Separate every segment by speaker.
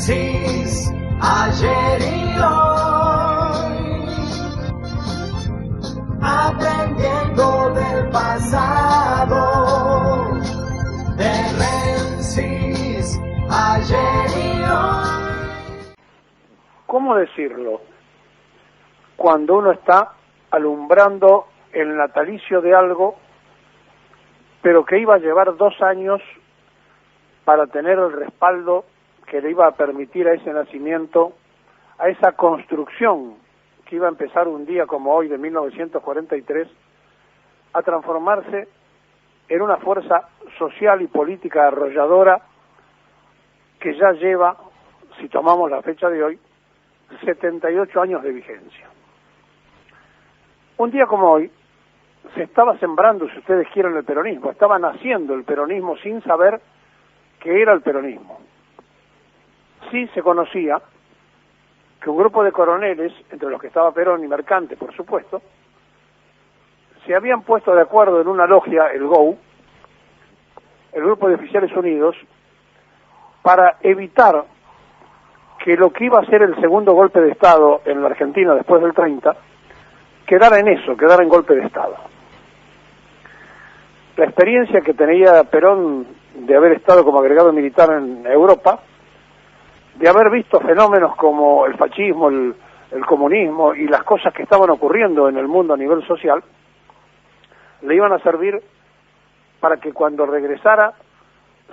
Speaker 1: Menzies, ayer y hoy, aprendiendo del pasado. De Menzies, ayer y hoy.
Speaker 2: ¿Cómo decirlo? Cuando uno está alumbrando el natalicio de algo, pero que iba a llevar 2 años para tener el respaldo que le iba a permitir a ese nacimiento, a esa construcción que iba a empezar un día como hoy de 1943, a transformarse en una fuerza social y política arrolladora que ya lleva, si tomamos la fecha de hoy, 78 años de vigencia. Un día como hoy, se estaba sembrando, si ustedes quieren, el peronismo, estaba naciendo el peronismo sin saber qué era el peronismo. Sí se conocía que un grupo de coroneles, entre los que estaba Perón y Mercante, por supuesto, se habían puesto de acuerdo en una logia, el GOU, el Grupo de Oficiales Unidos, para evitar que lo que iba a ser el segundo golpe de Estado en la Argentina después del 30, quedara en eso, quedara en golpe de Estado. La experiencia que tenía Perón de haber estado como agregado militar en Europa, de haber visto fenómenos como el fascismo, el comunismo y las cosas que estaban ocurriendo en el mundo a nivel social, le iban a servir para que cuando regresara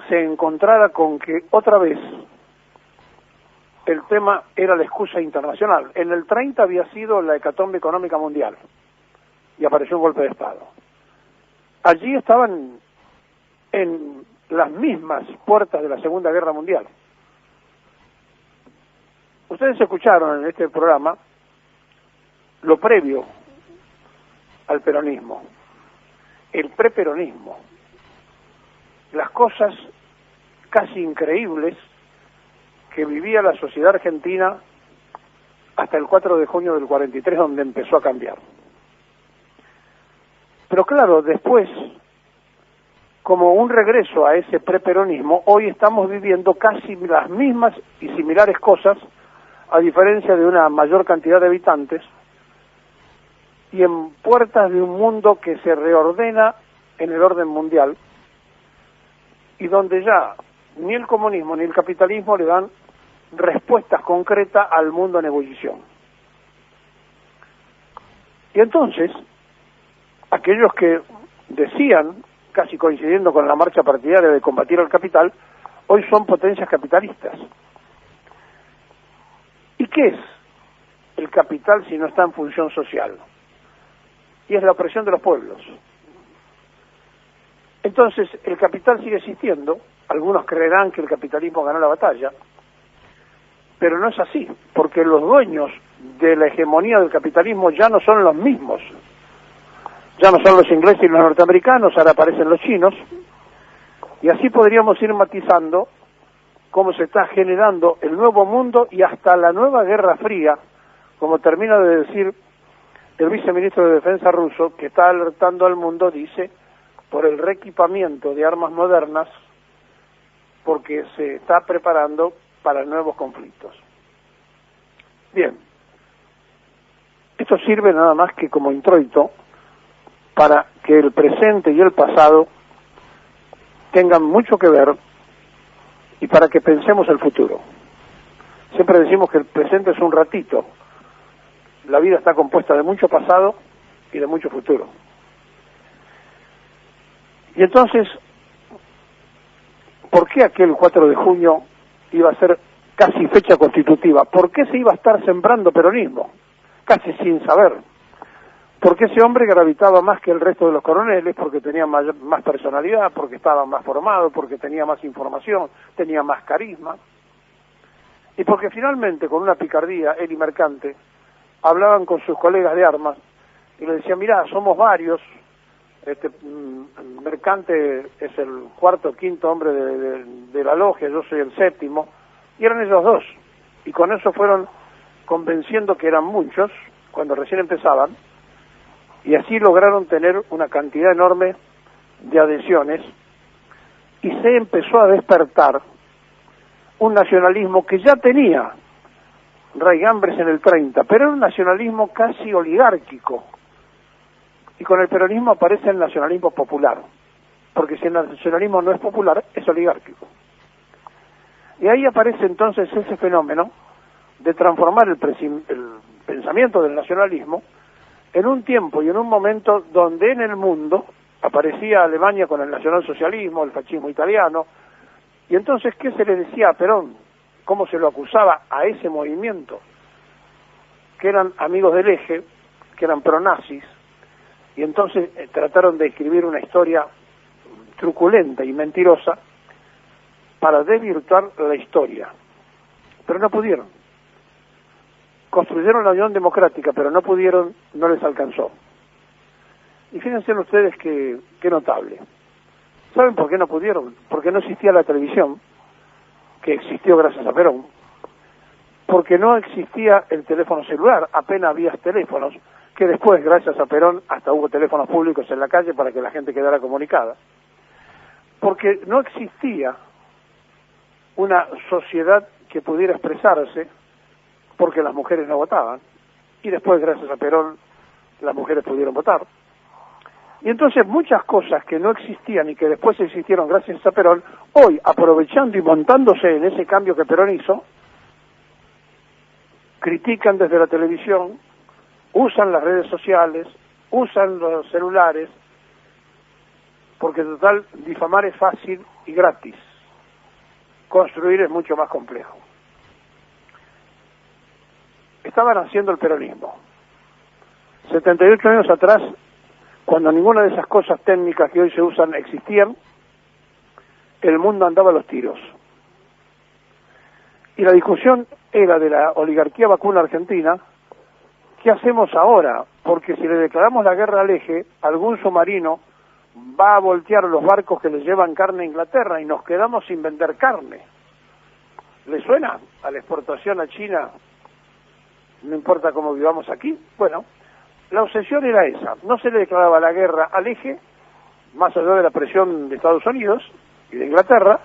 Speaker 2: se encontrara con que otra vez el tema era la excusa internacional. En el 30 había sido la hecatombe económica mundial y apareció un golpe de Estado. Allí estaban en las mismas puertas de la Segunda Guerra Mundial. Ustedes escucharon en este programa lo previo al peronismo, el preperonismo, las cosas casi increíbles que vivía la sociedad argentina hasta el 4 de junio del 43, donde empezó a cambiar. Pero claro, después, como un regreso a ese preperonismo, hoy estamos viviendo casi las mismas y similares cosas, a diferencia de una mayor cantidad de habitantes, y en puertas de un mundo que se reordena en el orden mundial, y donde ya ni el comunismo ni el capitalismo le dan respuestas concretas al mundo en ebullición. Y entonces, aquellos que decían, casi coincidiendo con la marcha partidaria de combatir al capital, hoy son potencias capitalistas. ¿Y qué es el capital si no está en función social? Y es la opresión de los pueblos. Entonces, el capital sigue existiendo, algunos creerán que el capitalismo ganó la batalla, pero no es así, porque los dueños de la hegemonía del capitalismo ya no son los mismos. Ya no son los ingleses y los norteamericanos, ahora aparecen los chinos, y así podríamos ir matizando cómo se está generando el nuevo mundo y hasta la nueva Guerra Fría, como termina de decir el viceministro de Defensa ruso, que está alertando al mundo, dice, por el reequipamiento de armas modernas, porque se está preparando para nuevos conflictos. Bien, esto sirve nada más que como introito para que el presente y el pasado tengan mucho que ver y para que pensemos el futuro. Siempre decimos que el presente es un ratito. La vida está compuesta de mucho pasado y de mucho futuro. Y entonces, ¿por qué aquel 4 de junio iba a ser casi fecha constitutiva? ¿Por qué se iba a estar sembrando peronismo? Casi sin saber. Porque ese hombre gravitaba más que el resto de los coroneles, porque tenía más personalidad, porque estaba más formado, porque tenía más información, tenía más carisma, y porque finalmente, con una picardía, él y Mercante, hablaban con sus colegas de armas, y le decían, mirá, somos varios, Mercante es el 4º o 5º hombre de la logia, yo soy el 7º, y eran ellos dos, y con eso fueron convenciendo que eran muchos, cuando recién empezaban, y así lograron tener una cantidad enorme de adhesiones, y se empezó a despertar un nacionalismo que ya tenía raigambres en el 30, pero era un nacionalismo casi oligárquico. Y con el peronismo aparece el nacionalismo popular, porque si el nacionalismo no es popular, es oligárquico. Y ahí aparece entonces ese fenómeno de transformar el pensamiento del nacionalismo en un tiempo y en un momento donde en el mundo aparecía Alemania con el nacionalsocialismo, el fascismo italiano, y entonces, ¿qué se le decía a Perón? ¿Cómo se lo acusaba a ese movimiento? Que eran amigos del eje, que eran pronazis, y entonces trataron de escribir una historia truculenta y mentirosa para desvirtuar la historia, pero no pudieron. Construyeron la Unión Democrática, pero no pudieron, no les alcanzó. Y fíjense ustedes qué notable. ¿Saben por qué no pudieron? Porque no existía la televisión, que existió gracias a Perón, porque no existía el teléfono celular, apenas había teléfonos, que después, gracias a Perón, hasta hubo teléfonos públicos en la calle para que la gente quedara comunicada, porque no existía una sociedad que pudiera expresarse, porque las mujeres no votaban, y después, gracias a Perón, las mujeres pudieron votar. Y entonces muchas cosas que no existían y que después existieron gracias a Perón, hoy, aprovechando y montándose en ese cambio que Perón hizo, critican desde la televisión, usan las redes sociales, usan los celulares, porque total, difamar es fácil y gratis, construir es mucho más complejo. Estaban haciendo el peronismo. 78 años atrás, cuando ninguna de esas cosas técnicas que hoy se usan existían, el mundo andaba a los tiros. Y la discusión era de la oligarquía vacuna argentina, ¿qué hacemos ahora? Porque si le declaramos la guerra al eje, algún submarino va a voltear los barcos que les llevan carne a Inglaterra y nos quedamos sin vender carne. ¿Le suena a la exportación a China? No importa cómo vivamos aquí. Bueno, la obsesión era esa. No se le declaraba la guerra al eje, más allá de la presión de Estados Unidos y de Inglaterra,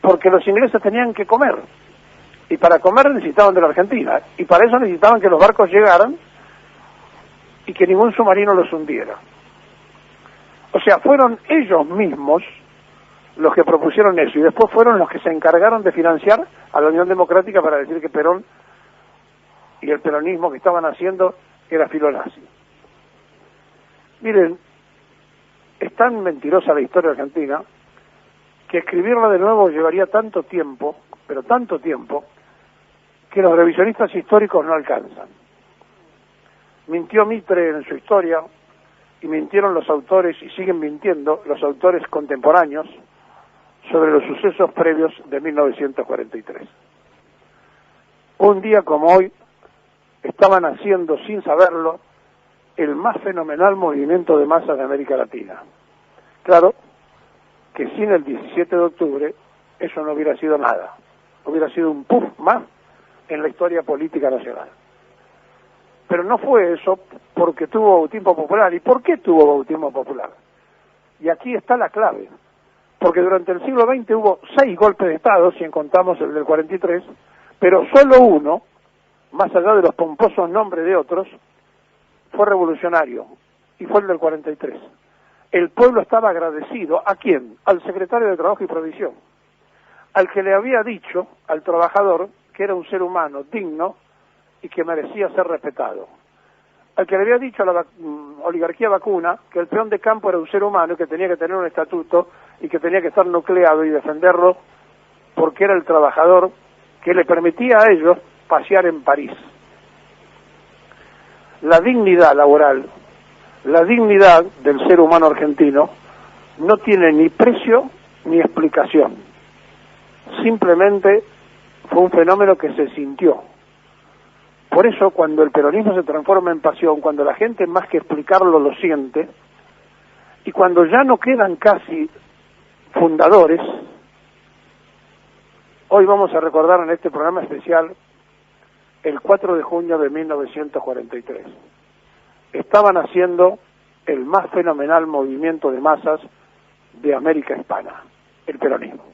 Speaker 2: porque los ingleses tenían que comer. Y para comer necesitaban de la Argentina. Y para eso necesitaban que los barcos llegaran y que ningún submarino los hundiera. O sea, fueron ellos mismos los que propusieron eso. Y después fueron los que se encargaron de financiar a la Unión Democrática para decir que Perón y el peronismo que estaban haciendo era filonazi. Miren, es tan mentirosa la historia argentina que escribirla de nuevo llevaría tanto tiempo, pero tanto tiempo, que los revisionistas históricos no alcanzan. Mintió Mitre en su historia, y mintieron los autores, y siguen mintiendo los autores contemporáneos, sobre los sucesos previos de 1943. Un día como hoy, estaban haciendo, sin saberlo, el más fenomenal movimiento de masas de América Latina. Claro que sin el 17 de octubre eso no hubiera sido nada, hubiera sido un puff más en la historia política nacional. Pero no fue eso porque tuvo bautismo popular. ¿Y por qué tuvo bautismo popular? Y aquí está la clave, porque durante el siglo XX hubo 6 golpes de Estado, si contamos el del 43, pero solo uno, más allá de los pomposos nombres de otros, fue revolucionario, y fue el del 43. El pueblo estaba agradecido, ¿a quién? Al secretario de Trabajo y Provisión, al que le había dicho al trabajador que era un ser humano digno y que merecía ser respetado, al que le había dicho a la oligarquía vacuna que el peón de campo era un ser humano y que tenía que tener un estatuto y que tenía que estar nucleado y defenderlo porque era el trabajador que le permitía a ellos pasear en París. La dignidad laboral, la dignidad del ser humano argentino no tiene ni precio ni explicación. Simplemente fue un fenómeno que se sintió. Por eso, cuando el peronismo se transforma en pasión, cuando la gente más que explicarlo lo siente, y cuando ya no quedan casi fundadores, hoy vamos a recordar en este programa especial el 4 de junio de 1943. Estaban haciendo el más fenomenal movimiento de masas de América Hispana, el peronismo.